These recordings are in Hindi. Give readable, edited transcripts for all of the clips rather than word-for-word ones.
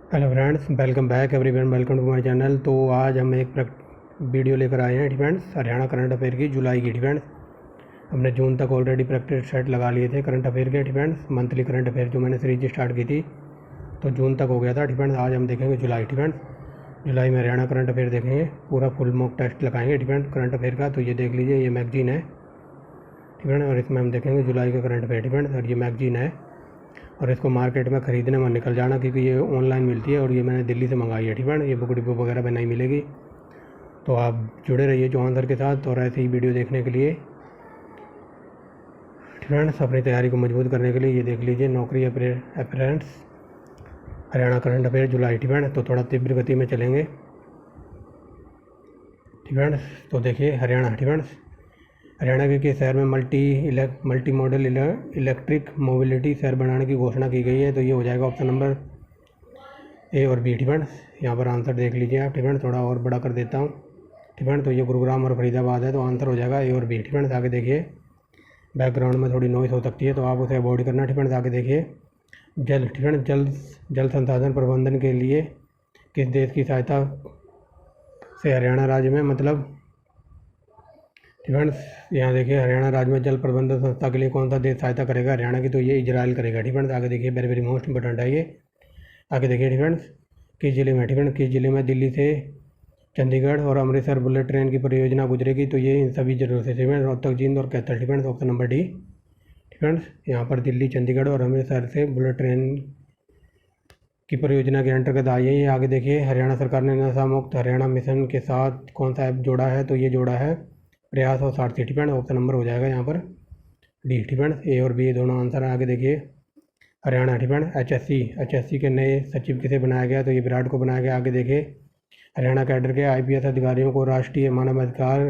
Hello friends, welcome back everyone, welcome to my channel. तो आज हम एक वीडियो लेकर आए हैं डिफेंस हरियाणा करंट अफेयर की जुलाई की डिफेंस। हमने जून तक ऑलरेडी प्रैक्टिस सेट लगा लिए थे करंट अफेयर के डिफेंस, मंथली करंट अफेयर जो मैंने सीरीज स्टार्ट की थी, तो जून तक हो गया था डिफेंस। आज हम देखेंगे जुलाई डिफेंस। जुलाई में हरियाणा करंट अफेयर देखेंगे, पूरा फुल मॉक टेस्ट लगाएंगे डिफेंस करंट अफेयर का। तो ये देख लीजिए, ये मैगजीन है डिफेंस, और इसमें हम देखेंगे जुलाई का करंट अफेयर डिफेंस। और ये मैगजीन है और इसको मार्केट में ख़रीदने में निकल जाना, क्योंकि ये ऑनलाइन मिलती है और ये मैंने दिल्ली से मंगाई है। ठीक है, ये बुक डिपो वगैरह में नहीं मिलेगी। तो आप जुड़े रहिए जो आंसर के साथ, और ऐसे ही वीडियो देखने के लिए फ्रेंड्स अपनी तैयारी को मजबूत करने के लिए ये देख लीजिए नौकरी अप्रेंट्स हरियाणा करंट अफेयर जुलाई। ठीक है, तो थोड़ा तीव्र गति में चलेंगे। ठीक है, तो देखिए हरियाणा। ठीक है, हरियाणा के शहर में मल्टी मॉडल इलेक्ट्रिक मोबिलिटी शहर बनाने की घोषणा की गई है। तो ये हो जाएगा ऑप्शन नंबर ए और बी। ठीक है, यहाँ पर आंसर देख लीजिए आप। ठीक है, थोड़ा और बड़ा कर देता हूँ। ठीक है, तो ये गुरुग्राम और फरीदाबाद है, तो आंसर हो जाएगा ए और बी। ठीक है, आगे देखिए, बैकग्राउंड में थोड़ी नॉइस हो सकती है तो आप उसे अवॉइड करना। ठीक है, आगे देखिए, जल। ठीक है, जल संसाधन प्रबंधन के लिए किस देश की सहायता से हरियाणा राज्य में, मतलब फ्रेंड्स यहाँ देखिए, हरियाणा राज्य में जल प्रबंधन संस्था के लिए कौन सा देश सहायता करेगा हरियाणा की, तो ये इजराइल करेगा। ठीक है, आगे देखिए, वेरी वेरी मोस्ट इंपॉर्टेंट है ये। आगे देखिए फ्रेंड्स, किस जिले में। ठीक है, किस जिले में दिल्ली से चंडीगढ़ और अमृतसर बुलेट ट्रेन की परियोजना गुजरेगी, तो ये इन सभी जिलों से। ठीक है, रोहतक, जींद और कैथल। ठीक है, ऑप्शन नंबर डी। ठीक है, यहाँ पर दिल्ली, चंडीगढ़ और अमृतसर से बुलेट ट्रेन की परियोजना के अंतर्गत आई है ये। आगे देखिए, हरियाणा सरकार ने नशा मुक्त हरियाणा मिशन के साथ कौन सा ऐप जोड़ा है, तो ये जोड़ा है प्रयास और सारथी। ठीक है, ऑप्शन नंबर हो जाएगा यहाँ पर डी। ठीक है, ए और बी दोनों आंसर है। आगे देखिए, हरियाणा। ठीक है, एचएससी के नए सचिव किसे बनाया गया, तो ये विराट को बनाया गया। आगे देखिए, हरियाणा कैडर के आईपीएस अधिकारियों को राष्ट्रीय मानवाधिकार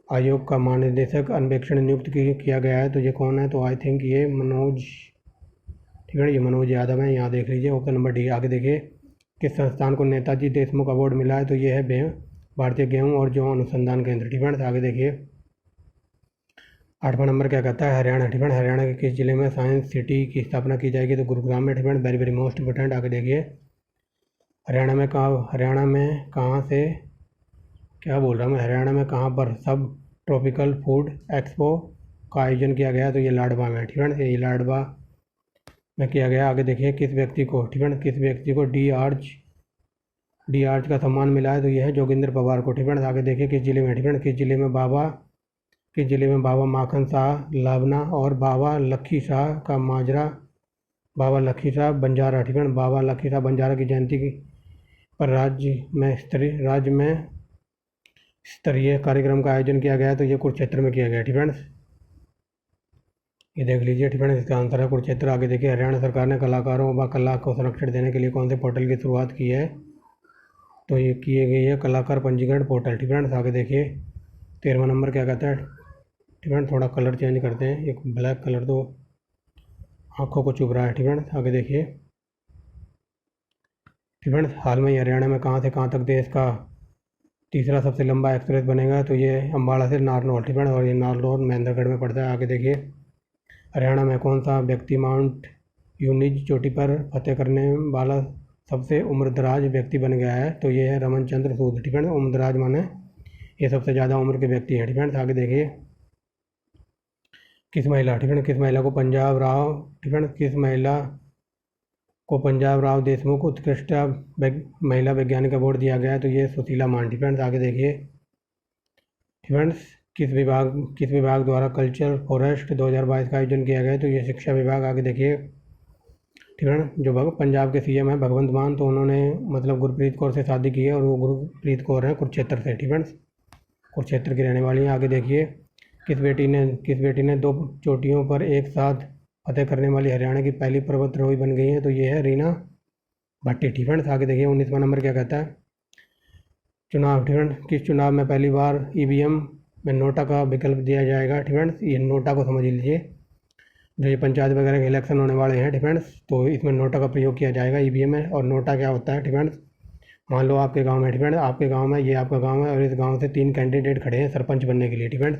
आयोग का महानिदेशक अन्वेषण नियुक्त किया गया है, तो ये कौन है, तो आई थिंक ये मनोज। ठीक है, ये मनोज यादव है। यहाँ देख लीजिए, ऑप्शन नंबर डी। आगे देखिए, किस संस्थान को नेताजी देशमुख अवार्ड मिला है, तो ये है भारतीय गेहूँ और जौ अनुसंधान केंद्र। ठीक है, आगे देखिए, 8वां नंबर क्या कहता है, हरियाणा। ठीक है, हरियाणा के किस जिले में साइंस सिटी की स्थापना की जाएगी, तो गुरुग्राम में। ठीक है, वेरी वेरी मोस्ट इंपोर्टेंट। आगे देखिए, हरियाणा में कहाँ से, क्या बोल रहा हूँ मैं, हरियाणा में कहाँ पर सब ट्रॉपिकल फूड एक्सपो का आयोजन किया गया, तो ये लाडवा में। ठीक है, ये लाडवा में किया गया। आगे देखिए, किस व्यक्ति को। ठीक है, किस व्यक्ति को डी आर्च का सम्मान मिला है, तो यह है जोगिंदर पवार को। ठीक है, आगे देखिए, किस जिले में। ठीक है, किस जिले में बाबा माखन शाह लावना और बाबा लखी शाह का माजरा, बाबा लखी शाह बंजारा। ठीक है, बाबा लखी शाह बंजारा की जयंती पर राज्य में स्तरीय कार्यक्रम का आयोजन किया गया, तो ये कुरुक्षेत्र में किया गया। ठीक है, ये देख लीजिए। ठीक है, इसका आंसर है कुरुक्षेत्र। आगे देखिए, हरियाणा सरकार ने कलाकारों व कला को संरक्षण देने के लिए कौन से पोर्टल की शुरुआत की है, तो ये किए गई है कलाकार पंजीकरण पोर्टल। ठीक है, आगे देखिए, 13वां नंबर क्या कहता है। ठीक है, थोड़ा कलर चेंज करते हैं, एक ब्लैक कलर तो आँखों को चुभ रहा है। ठीक है, आगे देखिए, ठीक है, हाल में हरियाणा में कहाँ से कहाँ तक देश का तीसरा सबसे लंबा एक्सप्रेस बनेगा, तो ये अम्बाला से नारनौल। ठीक है, और ये नारनौल महेंद्रगढ़ में पड़ता है। आगे देखिए, हरियाणा में कौन सा व्यक्ति माउंट यूनिज चोटी पर फतेह करने वाला सबसे उम्रदराज व्यक्ति बन गया है, तो ये है रमन चंद्र सूद। ठीक है, उम्रदराज माने ये सबसे ज़्यादा उम्र के व्यक्ति हैं। ठीक है, आगे देखिए, किस महिला। ठीक है, किस महिला को पंजाब राव। ठीक है, किस महिला को पंजाब राव देशमुख उत्कृष्ट महिला वैज्ञानिक अवार्ड दिया गया है, तो ये सुशीला मान। ठीक है, आगे देखिए, ठीक है, किस विभाग द्वारा कल्चर फॉरेस्ट 2022 का आयोजन किया गया है, तो ये शिक्षा विभाग। आगे देखिए, ठीक है, जो पंजाब के सीएम है भगवंत मान, तो उन्होंने मतलब गुरप्रीत कौर से शादी की है, और वो गुरप्रीत कौर हैं कुरुक्षेत्र से। ठीक है, कुरुक्षेत्र की रहने वाली हैं। आगे देखिए, किस बेटी ने 2 चोटियों पर एक साथ फतेह करने वाली हरियाणा की पहली पर्वतारोही बन गई है, तो ये है रीना भट्टी। ठीक है, आगे देखिए, 19वां नंबर क्या कहता है, चुनाव। ठीक है, किस चुनाव में पहली बार ईवीएम में नोटा का विकल्प दिया जाएगा। ठीक है, ये नोटा को समझ लीजिए, जो ये पंचायत वगैरह के इलेक्शन होने वाले हैं डिफेंस, तो इसमें नोटा का प्रयोग किया जाएगा ईवीएम में। और नोटा क्या होता है डिफेंस, मान लो आपके गांव में। डिफेंस आपके गांव में, ये आपका गांव है और इस गांव से 3 कैंडिडेट खड़े हैं सरपंच बनने के लिए। डिफेंस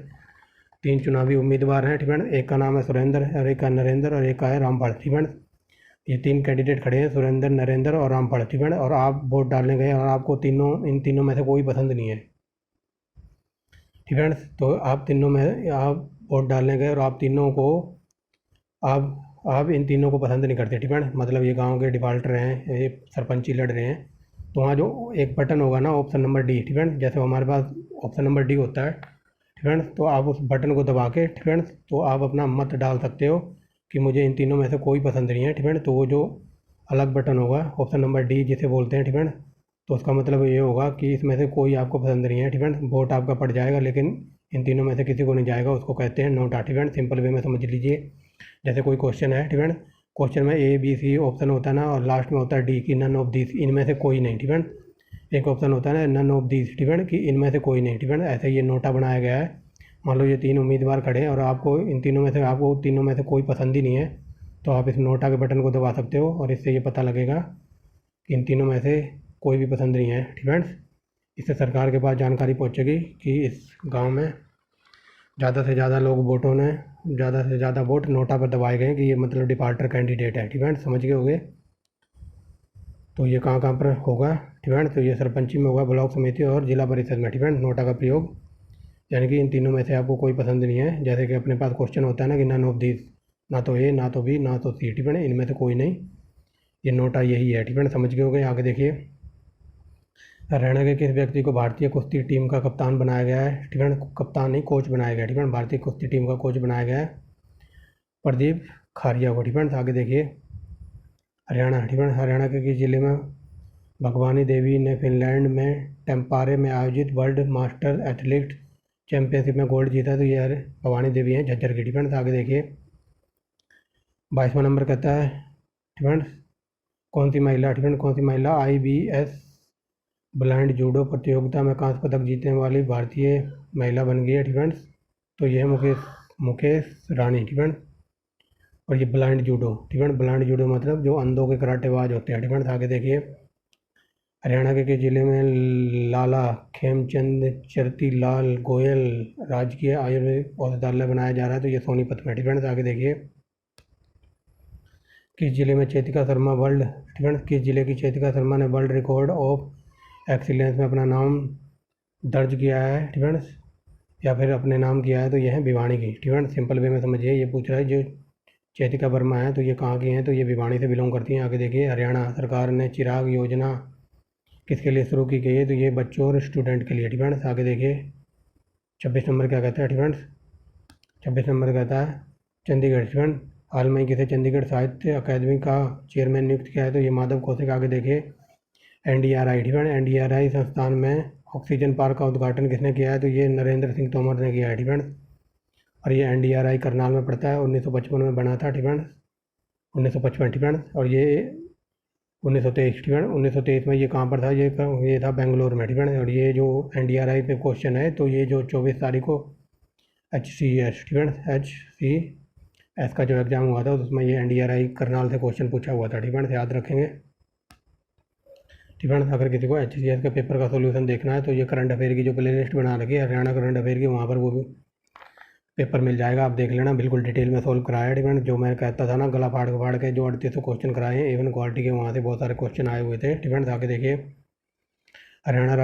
3 चुनावी उम्मीदवार हैं। डिफेंस एक का नाम है सुरेंद्र और एक का नरेंद्र और एक का है रामपाल। डिफेंस ये 3 कैंडिडेट खड़े हैं, सुरेंद्र, नरेंद्र और रामफल, ठीक है। और आप वोट डालने गए और आपको इन तीनों में से कोई पसंद नहीं है, ठीक है। तो आप वोट डालने गए और आप इन तीनों को पसंद नहीं करते, ठीक है। मतलब ये गांव के डिफाल्टर हैं, ये सरपंची लड़ रहे हैं। तो वहाँ जो एक बटन होगा ना, ऑप्शन नंबर डी, ठीक है। जैसे हमारे पास ऑप्शन नंबर डी होता है, ठीक है। तो आप उस बटन को दबा के, ठीक है, तो आप अपना मत डाल सकते हो कि मुझे इन तीनों में से कोई पसंद नहीं है, ठीक है। तो वो जो अलग बटन होगा ऑप्शन नंबर डी जिसे बोलते हैं, ठीक है, तो उसका मतलब ये होगा कि इसमें से कोई आपको पसंद नहीं है, ठीक है। वोट आपका पड़ जाएगा लेकिन इन तीनों में से किसी को नहीं जाएगा, उसको कहते हैं नोटा, ठीक है। सिंपल वे में समझ लीजिए। जैसे कोई क्वेश्चन है, ठीक है, क्वेश्चन में ए बी सी ऑप्शन होता है ना, और लास्ट में होता है डी की नन ऑफ दिस, इनमें से कोई नहीं, ठीक है। एक ऑप्शन होता है ना नन ऑफ दिस, ठीक है, कि इनमें से कोई नहीं, ठीक है। ऐसे ये नोटा बनाया गया है। मान लो ये 3 उम्मीदवार खड़े हैं और आपको तीनों में से कोई पसंद ही नहीं है, तो आप इस नोटा के बटन को दबा सकते हो और इससे ये पता लगेगा कि इन तीनों में से कोई भी पसंद नहीं है, ठीक है। इससे सरकार के पास जानकारी पहुंचेगी कि इस गांव में ज़्यादा से ज़्यादा वोट नोटा पर दबाए गए, कि ये मतलब डिफाल्टर कैंडिडेट है, ठीक है। समझ गए होंगे। तो ये कहाँ कहाँ पर होगा, ठीक है। तो ये सरपंची में होगा, ब्लॉक समिति और जिला परिषद में, ठीक है, नोटा का प्रयोग। यानी कि इन तीनों में से आपको कोई पसंद नहीं है। जैसे कि अपने पास क्वेश्चन होता है ना कि नन ऑफ दिस, ना तो ए, ना तो बी, ना तो सी, ठीक है, इनमें से कोई नहीं। ये नोटा यही है, ठीक है। समझ गए होंगे। आगे देखिए, हरियाणा के किस व्यक्ति को भारतीय कुश्ती टीम का कप्तान बनाया गया है, ठीक है। कप्तान नहीं, कोच बनाया गया है, ठीक है। भारतीय कुश्ती टीम का कोच बनाया गया है प्रदीप खारिया को, ठीक है। आगे देखिए, हरियाणा, ठीक है, हरियाणा के किस जिले में भगवानी देवी ने फिनलैंड में टेम्पारे में आयोजित वर्ल्ड मास्टर एथलीट चैंपियनशिप में गोल्ड जीता? तो ये भवानी देवी हैं झज्जर की, ठीक है। आगे देखिए, 22वां नंबर कहता है, ठीक है, कौन सी महिला, ठीक है, कौन सी महिला IBS ब्लाइंड जूडो प्रतियोगिता में कांस्य पदक जीतने वाली भारतीय महिला बन गई है, ठीक है। तो ये है मुकेश रानी, ठीक है। और ये ब्लाइंड जूडो, ठीक है, ब्लाइंड जूडो मतलब जो अंधों के कराटेबाज होते हैं, ठीक है। आगे देखिए, हरियाणा के किस जिले में लाला खेमचंद चरतीलाल गोयल राजकीय आयुर्वेदिक औषधालय बनाया जा रहा है? तो ये सोनीपत में, ठीक है। आगे देखिए, किस जिले में चेतिका शर्मा वर्ल्ड, ठीक है, किस जिले की चेतिका शर्मा ने वर्ल्ड रिकॉर्ड ऑफ एक्सीलेंस में अपना नाम दर्ज किया है, ठीक है, या फिर अपने नाम किया है? तो ये है भिवानी की, ठीक है। सिंपल वे में समझिए। ये पूछ रहा है जो चेतिका वर्मा है तो ये कहाँ की हैं? तो ये भिवानी से बिलोंग करती हैं। आगे देखिए, हरियाणा सरकार ने चिराग योजना किसके लिए शुरू की गई है? तो ये बच्चों और स्टूडेंट के लिए, ठीक है। आगे देखिए, 26 नंबर क्या कहता है, ठीक है। 26 नंबर कहता है चंडीगढ़, ठीक है, हाल में किसे चंडीगढ़ साहित्य अकादमी का चेयरमैन नियुक्त किया है? तो ये माधव कौशिक। आगे देखिए, NDRI, ठीक है, NDRI संस्थान में ऑक्सीजन पार्क का उद्घाटन किसने किया है? तो ये नरेंद्र सिंह तोमर ने किया है, ठीक है। और ये NDRI करनाल में पड़ता है, 1955 में बना था, ठीक है, 1955, ठीक है। और ये 1923, ठीक है, 1923 में ये कहाँ पर था? ये था बेंगलोर में, ठीक है। और ये जो NDRI पे क्वेश्चन है, तो ये जो 24 तारीख को HCS, ठीक है, HCS का जो एग्ज़ाम हुआ था उसमें ये NDRI करनाल से क्वेश्चन पूछा हुआ था, ठीक है, याद रखेंगे, ठीक है। अगर किसी को HCS के पेपर का सोल्यूशन देखना है तो ये करंट अफेयर की जो प्ले लिस्ट बना रखी है हरियाणा करंट अफेयर की, वहाँ पर वो भी पेपर मिल जाएगा, आप देख लेना। बिल्कुल डिटेल में सोल्व कराया है, ठीक है। जो मैं कहता था ना गला फाड़ के जो 3800 क्वेश्चन कराए हैं, इवन क्वालिटी के वहाँ से बहुत सारे क्वेश्चन आए हुए थे, ठीक है। आगे देखिए, हरियाणा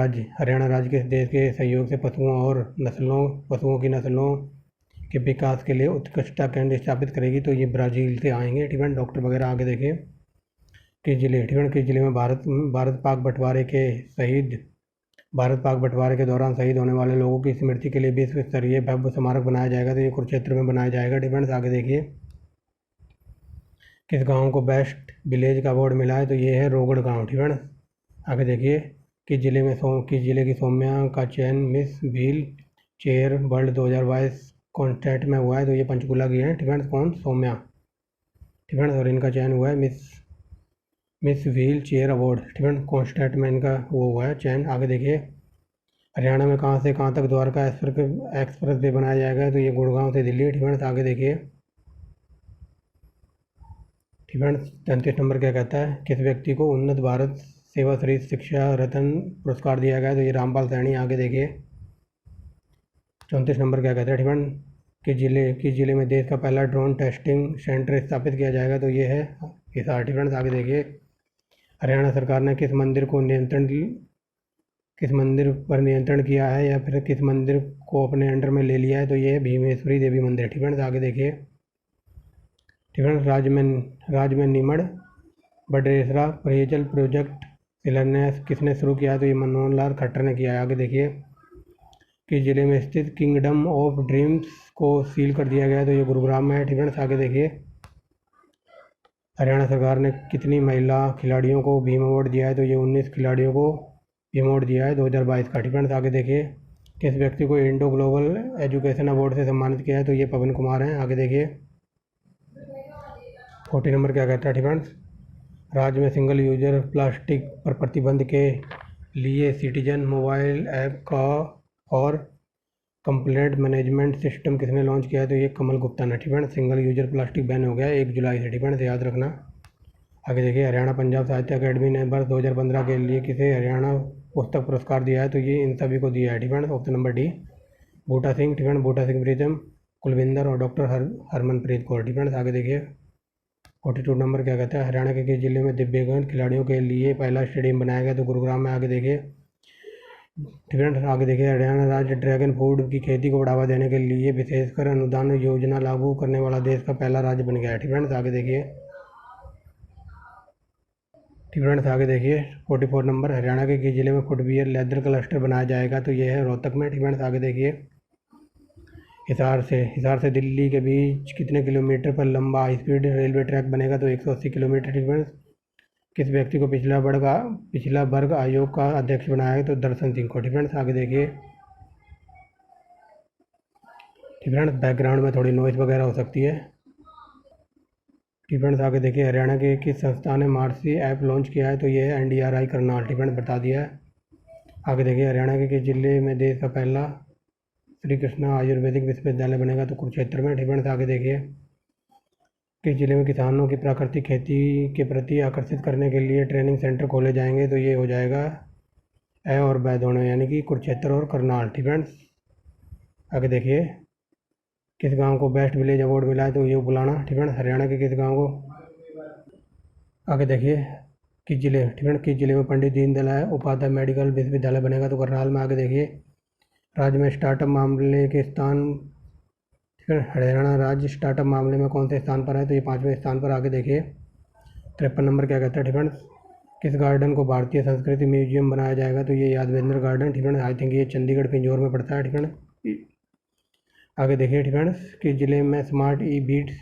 राज्य किस देश के सहयोग से पशुओं की नस्लों के विकास के लिए उत्कृष्टता केंद्र स्थापित करेगी? तो ये ब्राज़ील से आएंगे, ठीक है, डॉक्टर वगैरह। आगे देखिए, किस जिले, ठीक है, किस जिले में भारत पाक बंटवारे के दौरान शहीद होने वाले लोगों की स्मृति के लिए विश्व स्तरीय भव्य स्मारक बनाया जाएगा? तो ये कुरुक्षेत्र में बनाया जाएगा, ठीक है। आगे देखिए, किस गांव को बेस्ट विलेज का अवार्ड मिला है? तो ये है रोगड़ गांव, ठीक है। आगे देखिए, किस जिले की सौम्या का चयन miss wheel chair world 2022 contest में हुआ है? तो ये पंचकुला की है, ठीक है। कौन? सौम्या, ठीक है। और इनका चयन हुआ है मिस व्हील चेयर अवार्ड, ठीक है, कॉन्स्टेंट में इनका वो हुआ है चयन। आगे देखिए, हरियाणा में कहाँ से कहाँ तक द्वारका एक्सप्रेस वे बनाया जाएगा? तो ये गुड़गांव से दिल्ली, ठीक है। आगे देखिए, ठीक है, 33 नंबर क्या कहता है किस व्यक्ति को उन्नत भारत सेवा श्री शिक्षा रत्न पुरस्कार दिया गया? तो ये रामपाल सैनी। आगे देखिए, 34 नंबर क्या कहता है, ठीक है, किस जिले में देश का पहला ड्रोन टेस्टिंग सेंटर स्थापित किया जाएगा, तो ये है हिसार। फ्रेंड्स आगे देखिए, हरियाणा सरकार ने किस मंदिर पर नियंत्रण किया है या फिर किस मंदिर को अपने अंडर में ले लिया है, तो ये है भीमेश्वरी देवी मंदिर। ठीक फ्रेंड्स आगे देखिए, ठीक फ्रेंड्स, राज्य में नीमड़ बडरेसरा पेयजल प्रोजेक्ट शिलान्यास किसने शुरू किया है, तो ये मनमोहन लाल खट्टर ने किया है। आगे देखिए, किस जिले में स्थित किंगडम ऑफ ड्रीम्स को सील कर दिया गया है, तो ये गुरुग्राम में है। ठीक फ्रेंड्स आगे देखिए, हरियाणा सरकार ने कितनी महिला खिलाड़ियों को भीम अवार्ड दिया है, तो ये 19 खिलाड़ियों को भीम अवार्ड दिया है 2022 का। ठीक फ्रेंड्स आगे देखिए, किस व्यक्ति को इंडो ग्लोबल एजुकेशन अवार्ड से सम्मानित किया है, तो ये पवन कुमार हैं। आगे देखिए, 40 नंबर क्या कहता है। ठीक फ्रेंड्स, राज्य में सिंगल यूजर प्लास्टिक पर प्रतिबंध के लिए सिटीजन मोबाइल ऐप का और कंप्लेंट मैनेजमेंट सिस्टम किसने लॉन्च किया है, तो ये कमल गुप्ता ने। ठीक friends, single user plastic ban हो गया है 1 जुलाई से। ठीक फ्रेंड्स याद रखना। आगे देखिए, हरियाणा पंजाब साहित्य अकेडमी ने वर्ष 2015 के लिए किसे हरियाणा पुस्तक पुरस्कार दिया है, तो ये इन सभी को दिया है। ठीक फ्रेंड्स, ऑप्शन नंबर डी बूटा सिंह। ठीक फ्रेंड्स, बूटा सिंह प्रीतम, कुलविंदर और डॉक्टर हरमनप्रीत कौर। ठीक फ्रेंड्स आगे देखिए, 42 नंबर क्या कहता है, हरियाणा के किस जिले में दिव्यांग खिलाड़ियों के लिए पहला स्टेडियम बनाया गया, तो गुरुग्राम में। आगे देखिए, ठीक फ्रेंड्स आगे देखिए, हरियाणा राज्य ड्रैगन फ्रूट की खेती को बढ़ावा देने के लिए विशेषकर अनुदान योजना लागू करने वाला देश का पहला राज्य बन गया है। ठीक फ्रेंड्स आगे देखिए, ठीक फ्रेंड्स आगे देखिए, 44 नंबर, हरियाणा के किस जिले में फुटवियर लेदर क्लस्टर बनाया जाएगा, तो ये है रोहतक में। ठीक फ्रेंड्स आगे देखिए, हिसार से दिल्ली के बीच कितने किलोमीटर पर लंबा हाई स्पीड रेलवे ट्रैक बनेगा, तो 180 किलोमीटर। ठीक फ्रेंड्स, किस व्यक्ति को पिछला वर्ग आयोग का अध्यक्ष बनाया है, तो दर्शन सिंह को। ठीक फ्रेंड्स आगे देखिए, ठीक फ्रेंड्स बैकग्राउंड में थोड़ी नॉइस वगैरह हो सकती है। ठीक फ्रेंड्स आगे देखिए, हरियाणा के किस संस्था ने मार्सी ऐप लॉन्च किया है, तो ये है NDRI करनाल। ठीक फ्रेंड्स बता दिया है। आगे देखिए, हरियाणा के किस जिले में देश का पहला श्री कृष्णा आयुर्वेदिक विश्वविद्यालय बनेगा, तो कुरुक्षेत्र में। ठीक फ्रेंड्स आगे देखिए, किस जिले में किसानों की प्राकृतिक खेती के प्रति आकर्षित करने के लिए ट्रेनिंग सेंटर खोले जाएंगे, तो ये हो जाएगा ए और बै दोनों, यानी कि कुरुक्षेत्र और करनाल। ठीक फ्रेंड्स आगे देखिए, किस गांव को बेस्ट विलेज अवार्ड मिला है, तो ये बुलाना। ठीक फ्रेंड्स हरियाणा के किस गांव को। आगे देखिए, किस जिले, ठीक फ्रेंड्स किस जिले में पंडित दीनदयाल उपाध्याय मेडिकल विश्वविद्यालय बनेगा, तो करनाल में। आगे देखिए, राज्य में स्टार्टअप मामले के स्थान, हरियाणा राज्य स्टार्टअप मामले में कौन से स्थान पर है, तो ये 5वें स्थान पर। आगे देखिए, 53 नंबर क्या कहता है। ठीक फ्रेंड्स, किस गार्डन को भारतीय संस्कृति म्यूजियम बनाया जाएगा, तो ये यादवेंद्र गार्डन। ठीक फ्रेंड्स आई थिंक ये चंडीगढ़ पिंजौर में पड़ता है। ठीक फ्रेंड्स आगे देखिए, ठीक फ्रेंड्स किस जिले में स्मार्ट ई बीट्स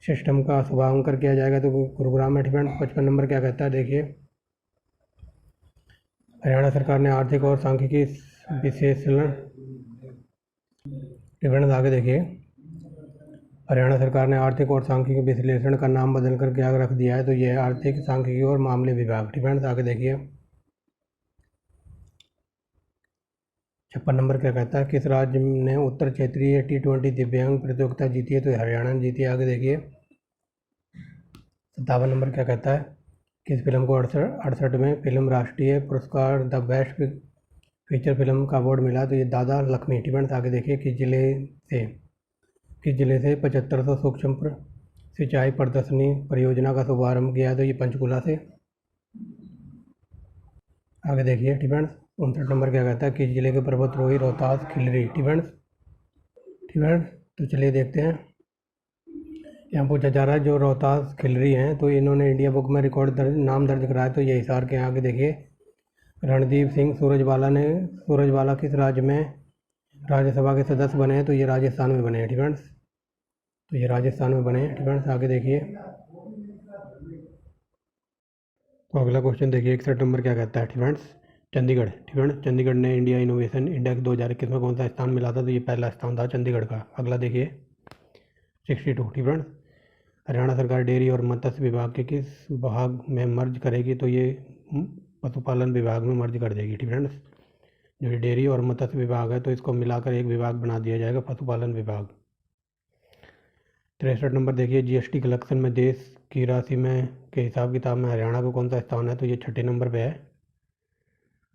सिस्टम का शुभारंभ किया जाएगा, तो गुरुग्राम में। ठीक फ्रेंड्स 55 नंबर क्या कहता है, देखिए, हरियाणा सरकार ने आर्थिक और सांख्यिकी विश्लेषण। ठीक फ्रेंड्स आगे देखिए, हरियाणा सरकार ने आर्थिक और सांख्यिकी विश्लेषण का नाम बदलकर क्या रख दिया है, तो यह है आर्थिक सांख्यिकी और मामले विभाग। ठीक फ्रेंड्स आगे देखिए, 56 नंबर क्या कहता है, किस राज्य ने उत्तर क्षेत्रीय T20 दिव्यांग प्रतियोगिता जीती है, तो हरियाणा ने जीती है। आगे देखिए, 57 नंबर क्या कहता है, किस फिल्म को 68वें फिल्म राष्ट्रीय पुरस्कार द बेस्ट फीचर फिल्म का अवार्ड मिला, तो ये दादा लक्ष्मी। ठीक फ्रेंड्स आगे देखिए, किस जिले से 7500 सूक्ष्म सिंचाई प्रदर्शनी परियोजना का शुभारंभ किया, तो ये पंचकुला से। आगे देखिए, ठीक फ्रेंड्स 59 नंबर क्या कहता है, किस जिले के पर्वतारोही रोहतास खिलरी। ठीक फ्रेंड्स तो चलिए देखते हैं, यहाँ पूछा जा रहा है जो रोहतास खिलरी हैं, तो इन्होंने इंडिया बुक में रिकॉर्ड नाम दर्ज कराया, तो ये हिसार के। आगे देखिए, रणदीप सिंह सूरजवाला किस राज्य में राज्यसभा के सदस्य बने हैं, तो ये राजस्थान में बने हैं। ठीक फ्रेंड्स तो ये राजस्थान में बने हैं। ठीक फ्रेंड्स आगे देखिए, तो अगला क्वेश्चन देखिए, 61 नंबर क्या कहता है। ठीक फ्रेंड्स चंडीगढ़। ठीक फ्रेंड्स चंडीगढ़ ने इंडिया इनोवेशन इंडेक्स 2021 में कौन सा स्थान मिला था, तो ये पहला स्थान था चंडीगढ़ का। अगला देखिए 62। ठीक फ्रेंड्स हरियाणा सरकार डेयरी और मत्स्य विभाग के किस विभाग में मर्ज करेगी, तो ये पशुपालन विभाग में मर्ज कर देगी। ठीक फ्रेंड्स जो डेयरी और मत्स्य विभाग है, तो इसको मिलाकर एक विभाग बना दिया जाएगा, पशुपालन विभाग। 63 नंबर देखिए, GST कलेक्शन में देश की राशि में के हिसाब किताब में हरियाणा को कौन सा स्थान है, तो ये 6 नंबर पे है।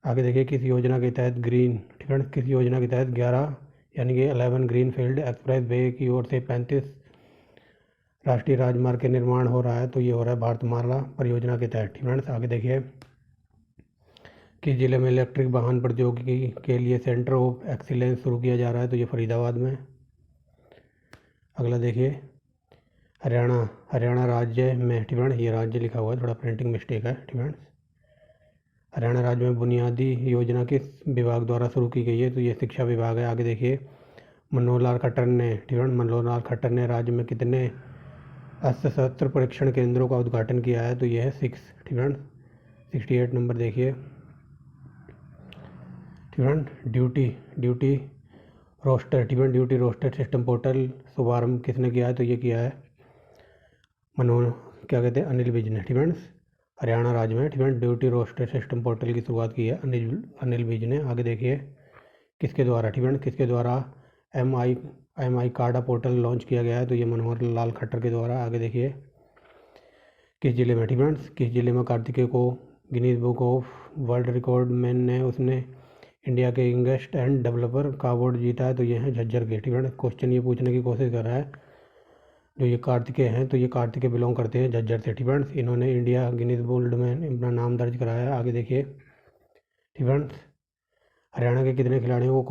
आगे देखिए, किस योजना के तहत किस योजना के तहत 11 यानी कि 11 ग्रीनफील्ड एक्सप्रेस वे की ओर से 35 राष्ट्रीय राजमार्ग के निर्माण हो रहा है। तो ये हो रहा है भारतमाला परियोजना के तहत। फ्रेंड्स आगे देखिए, किस जिले में इलेक्ट्रिक वाहन प्रौद्योगिकी के लिए सेंटर ऑफ एक्सीलेंस शुरू किया जा रहा है? तो ये फरीदाबाद में। अगला देखिए, हरियाणा राज्य में, फ्रेंड्स ये राज्य लिखा हुआ है, थोड़ा प्रिंटिंग मिस्टेक है। फ्रेंड्स हरियाणा राज्य में बुनियादी योजना किस विभाग द्वारा शुरू की गई है? तो ये शिक्षा विभाग है। आगे देखिए, मनोहर लाल खट्टर ने राज्य में कितने अस्त्र शस्त्र परीक्षण केंद्रों का उद्घाटन किया है? तो ये है 6। फ्रेंड्स 68 नंबर देखिए, ड्यूटी रोस्टर सिस्टम पोर्टल शुभारंभ किसने किया है? तो ये किया है अनिल विज ने। फ्रेंड्स हरियाणा राज्य में ड्यूटी रोस्टर सिस्टम पोर्टल की शुरुआत की है अनिल विज ने। आगे देखिए, किसके द्वारा एम आई कार्डा पोर्टल लॉन्च किया गया है? तो ये मनोहर लाल खट्टर के द्वारा। आगे देखिए, किस जिले में कार्तिकेय को Guinness book of world record man ने उसने इंडिया के यंगेस्ट एंड डेवलपर का अवार्ड जीता है? तो ये है झज्जर के। क्वेश्चन ये पूछने की कोशिश कर रहा है, जो ये कार्तिकेय हैं, तो ये कार्तिकेय बिलोंग करते हैं झज्जर से। फ्रेंड्स इन्होंने इंडिया गिनीज वर्ल्ड में अपना नाम दर्ज कराया है। आगे देखिए, फ्रेंड्स हरियाणा के कितने खिलाड़ियों को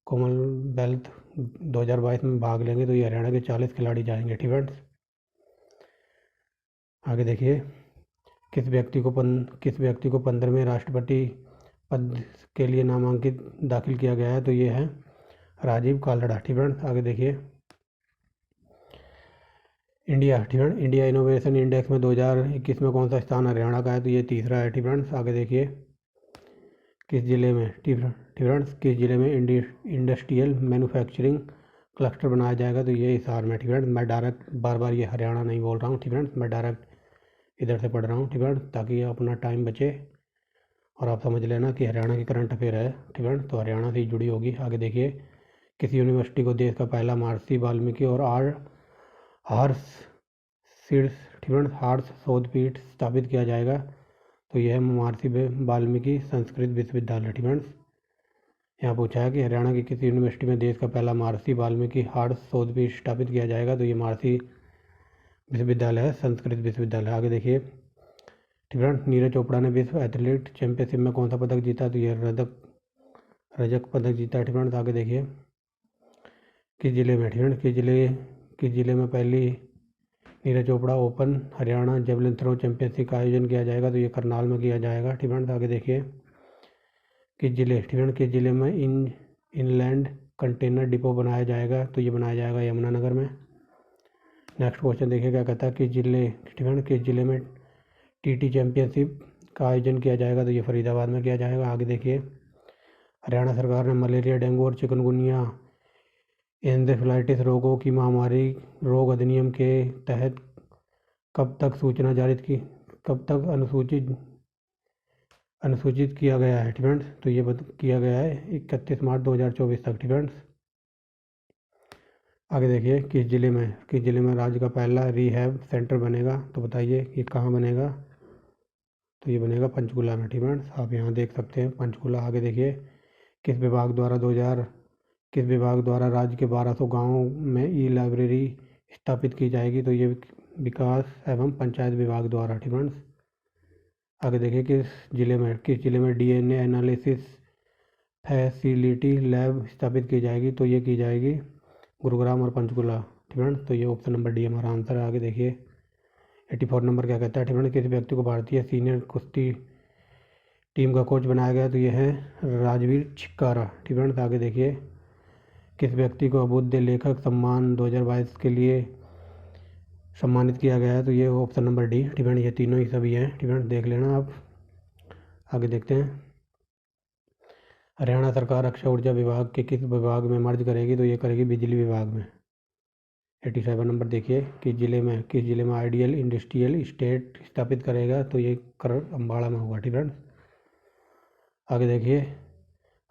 कॉमनवेल्थ 2022 में भाग लेंगे? तो ये हरियाणा के 40 खिलाड़ी जाएंगे। फ्रेंड्स आगे देखिए, किस व्यक्ति को 15वें राष्ट्रपति पद के लिए नामांकित दाखिल किया गया है? तो ये है राजीव कालड़ा। फ्रेंड्स आगे देखिए, इंडिया इनोवेशन इंडेक्स में 2021 में कौन सा स्थान हरियाणा का है? तो ये तीसरा है। फ्रेंड्स आगे देखिए, किस जिले में इंडस्ट्रियल मैन्युफैक्चरिंग क्लस्टर बनाया जाएगा? तो ये हिसार में। फ्रेंड्स मैं डायरेक्ट बार ये हरियाणा नहीं बोल रहा हूँ। फ्रेंड्स मैं डायरेक्ट इधर से पढ़ रहा हूँ। फ्रेंड्स ताकि अपना टाइम बचे और आप समझ लेना कि हरियाणा की करंट अफेयर है। फ्रेंड्स तो हरियाणा से ही जुड़ी होगी। आगे देखिए, किस यूनिवर्सिटी को देश का पहला महर्षि वाल्मीकि और हर्ष शोधपीठ स्थापित किया जाएगा? तो यह है महर्षि वाल्मीकि संस्कृत विश्वविद्यालय। फ्रेंड्स यहाँ पूछा है कि हरियाणा की किस यूनिवर्सिटी में देश का पहला महर्षि वाल्मीकि हर्ष शोधपीठ स्थापित किया जाएगा? तो ये महर्षि विश्वविद्यालय है, संस्कृत विश्वविद्यालय। आगे देखिए, फ्रेंड्स नीरज चोपड़ा ने विश्व एथलीट चैंपियनशिप में कौन सा पदक जीता? तो यह रजत पदक जीता। फ्रेंड्स आगे देखिए, किस जिले में पहली Neeraj Chopra open Haryana javelin throw championship का आयोजन किया जाएगा? तो ये करनाल में किया जाएगा। फ्रेंड्स आगे देखिए, किस जिले में इनलैंड कंटेनर डिपो बनाया जाएगा? तो ये बनाया जाएगा यमुनानगर में। नेक्स्ट क्वेश्चन देखिए क्या कहता है, किस जिले में टीटी चैंपियनशिप का आयोजन किया जाएगा? तो ये फरीदाबाद में किया जाएगा। आगे देखिए, हरियाणा सरकार ने मलेरिया, डेंगू और चिकनगुनिया एन्सेफेलाइटिस रोगों की महामारी रोग अधिनियम के तहत कब तक अनुसूचित किया गया है? फ्रेंड्स तो ये किया गया है 31 मार्च 2024 तक। फ्रेंड्स आगे देखिए, किस जिले में राज्य का पहला रिहैब सेंटर बनेगा? तो बताइए कि कहाँ बनेगा? तो ये बनेगा पंचकुला में। फ्रेंड्स आप यहाँ देख सकते हैं पंचकुला। आगे देखिए, किस विभाग द्वारा राज्य के 1200 गाँवों में ई लाइब्रेरी स्थापित की जाएगी? तो ये विकास एवं पंचायत विभाग द्वारा। फ्रेंड्स आगे देखिए, किस जिले में DNA एनालिसिस फैसिलिटी लैब स्थापित की जाएगी? तो ये की जाएगी गुरुग्राम और पंचकुला। फ्रेंड्स तो ये ऑप्शन नंबर डी हमारा आंसर है। आगे देखिए, 84 नंबर क्या कहता है? फ्रेंड्स किस व्यक्ति को भारतीय सीनियर कुश्ती टीम का कोच बनाया गया? तो ये है राजवीर छिक्कारा। फ्रेंड्स आगे देखिए, किस व्यक्ति को अभ्युदय लेखक सम्मान 2022 के लिए सम्मानित किया गया है? तो ये ऑप्शन नंबर डी। फ्रेंड्स ये तीनों ही सभी हैं। फ्रेंड्स देख लेना आप। आगे देखते हैं, हरियाणा सरकार अक्षय ऊर्जा विभाग के किस विभाग में मर्ज करेगी? तो ये करेगी बिजली विभाग में। 87 नंबर देखिए, किस जिले में आइडियल इंडस्ट्रियल इस्टेट स्थापित करेगा? तो ये अम्बाड़ा में होगा। फ्रेंड्स आगे देखिए,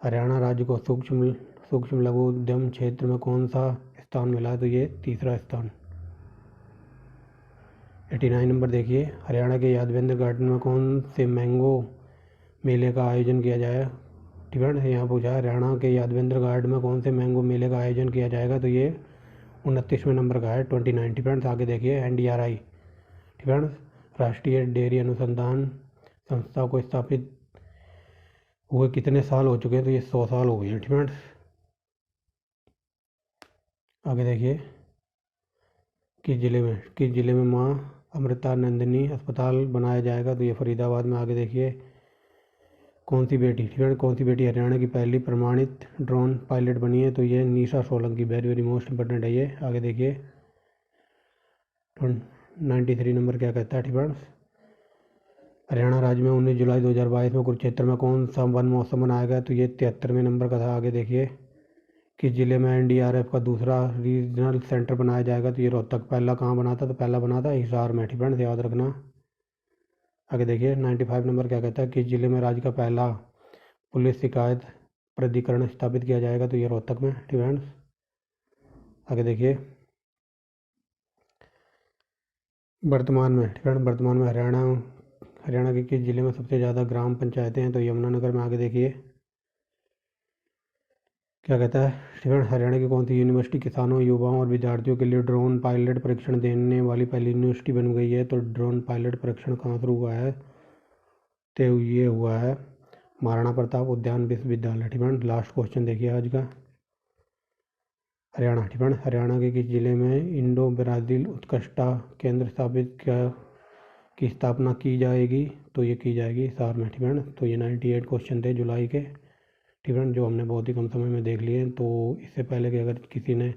हरियाणा राज्य को सूक्ष्म लघु उद्यम क्षेत्र में कौन सा स्थान मिला? तो ये तीसरा स्थान। 89 नंबर देखिए, हरियाणा के यादवेंद्र गार्डन में कौन से मैंगो मेले का आयोजन किया जाए? ठीक है। यहाँ पूछा हरियाणा के यादवेंद्र घाट में कौन से मैंगो मेले का आयोजन किया जाएगा, तो ये 29वें नंबर का है, 29 फ्रेंड्स। आगे देखिए NDRI, ठीक है, राष्ट्रीय डेयरी अनुसंधान संस्था को स्थापित हुए कितने साल हो चुके हैं, तो ये 100 साल हो गए हैं, ठीक है। आगे देखिए किस जिले में माँ अमृतानंदिनी अस्पताल बनाया जाएगा, तो ये फरीदाबाद में। आगे देखिए कौन सी बेटी, ठीक है, कौन सी बेटी हरियाणा की पहली प्रमाणित ड्रोन पायलट बनी है, तो ये Nisha Solanki. Very very most important है ये। आगे देखिए 93 नंबर क्या कहता है, ठीक है। हरियाणा राज्य में 19 जुलाई 2022 में कुरुक्षेत्र में कौन सा वन महोत्सव मनाया गया, तो ये 73वें नंबर का था। आगे देखिए किस जिले में NDRF का दूसरा रीजनल सेंटर बनाया जाएगा, तो ये रोहतक। पहला कहाँ बना था, तो पहला बना था हिसार में, ठीक है, याद रखना। आगे देखिए 95 नंबर क्या कहता है, किस जिले में राज्य का पहला पुलिस शिकायत प्राधिकरण स्थापित किया जाएगा, तो ये रोहतक में, ठीक है। आगे देखिए वर्तमान में, ठीक है, वर्तमान में हरियाणा के किस जिले में सबसे ज़्यादा ग्राम पंचायतें हैं, तो यमुनानगर में। आगे देखिए क्या कहता है, ठीक है, हरियाणा की कौन सी यूनिवर्सिटी किसानों, युवाओं और विद्यार्थियों के लिए ड्रोन पायलट परीक्षण देने वाली पहली यूनिवर्सिटी बन गई है, तो ड्रोन पायलट परीक्षण कहाँ शुरू हुआ है, तो ये हुआ है महाराणा प्रताप उद्यान विश्वविद्यालय, ठीक है। लास्ट क्वेश्चन देखिए आज का, हरियाणा, ठीक है, हरियाणा के किस जिले में इंडो ब्राज़ील उत्कृष्टता केंद्र की स्थापना की जाएगी, तो ये की जाएगी हिसार में, ठीक है। तो ये 98 क्वेश्चन थे जुलाई के, ठीक है, जो हमने बहुत ही कम समय में देख लिए। तो इससे पहले कि अगर किसी ने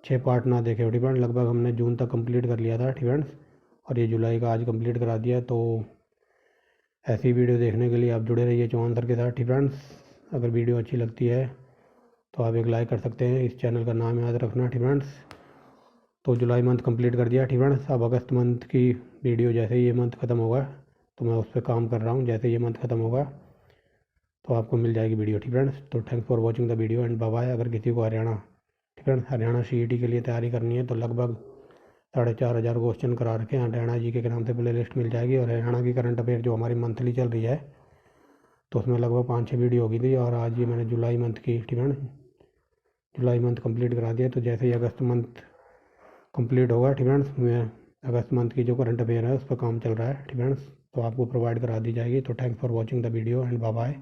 6 पार्ट ना देखे हो, ठीक है, लगभग हमने जून तक कंप्लीट कर लिया था, ठीक है, और ये जुलाई का आज कंप्लीट करा दिया। तो ऐसी वीडियो देखने के लिए आप जुड़े रहिए चौहान सर के साथ, ठीक है। अगर वीडियो अच्छी लगती है तो आप एक लाइक कर सकते हैं। इस चैनल का नाम याद रखना, ठीक है। तो जुलाई मंथ कंप्लीट कर दिया, ठीक है। अब अगस्त मंथ की वीडियो जैसे ही ये मंथ ख़त्म होगा, तो मैं उस पर काम कर रहा हूँ, जैसे ये मंथ ख़त्म होगा तो आपको मिल जाएगी वीडियो, ठीक है। तो thanks for watching the video and bye bye. अगर किसी को हरियाणा, ठीक है, हरियाणा CET के लिए तैयारी करनी है, तो लगभग 4500 क्वेश्चन करा रखे हैं, हरियाणा GK के नाम से प्ले लिस्ट मिल जाएगी। और हरियाणा की करंट अफेयर जो हमारी मंथली चल रही है, तो उसमें लगभग 5-6 वीडियो होगी थी, और आज ये मैंने जुलाई मंथ की, ठीक है, जुलाई मंथ कंप्लीट करा दिया। तो जैसे ही अगस्त मंथ कंप्लीट होगा, ठीक है, मैं अगस्त मंथ की जो करंट अफेयर है उस पर काम चल रहा है, ठीक है, तो आपको प्रोवाइड करा दी जाएगी। तो thanks for watching the video and bye bye.